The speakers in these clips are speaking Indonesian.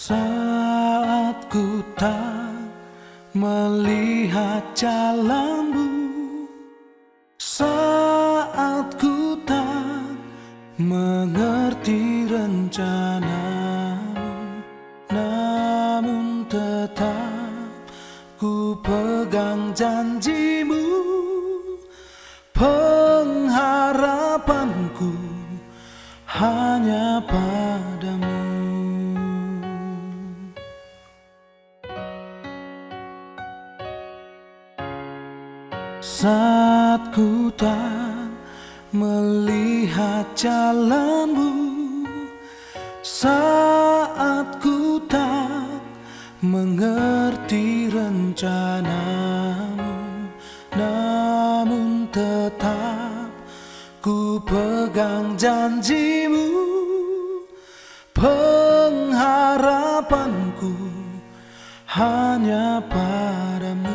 Saat ku tak melihat jalanmu, saat ku tak mengerti rencanamu, namun tetap ku pegang janjimu. Pengharapanku hanya padamu. Saat ku tak melihat jalanmu, saat ku tak mengerti rencanamu, namun tetap ku pegang janjimu. Pengharapanku hanya padamu.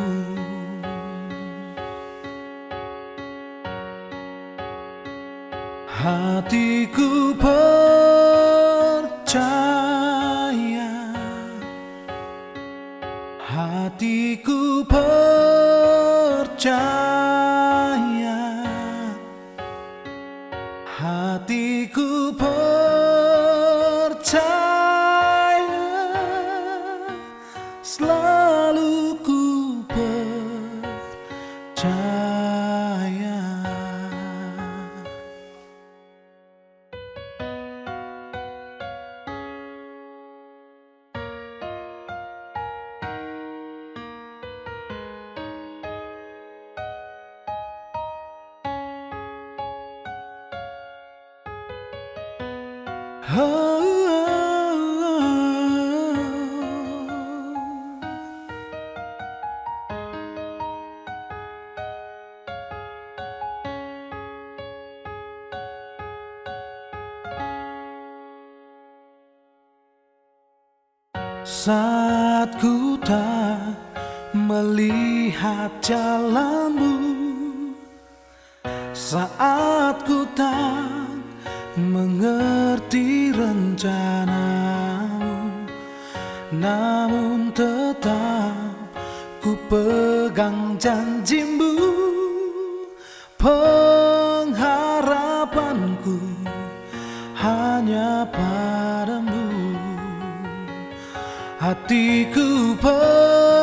Hatiku percaya, hatiku percaya, hatiku percaya, selalu ku percaya. Saat ku tak melihat jalanmu, saat ku tak mengerti rencanamu, namun tetap ku pegang janjimu. Pengharapanku hanya padamu. Hatiku percaya,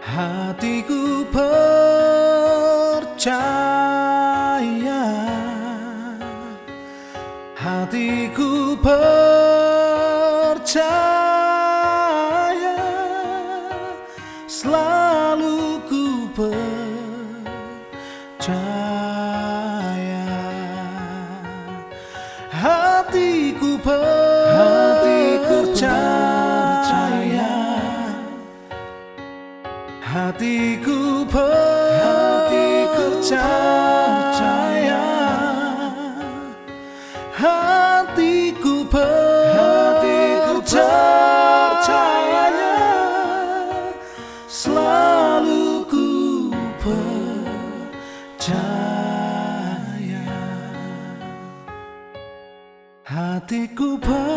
hatiku percaya, hatiku percaya, selalu ku percaya. Hatiku percaya, hatiku percaya, hatiku percaya, selalu ku percaya. Hatiku percaya.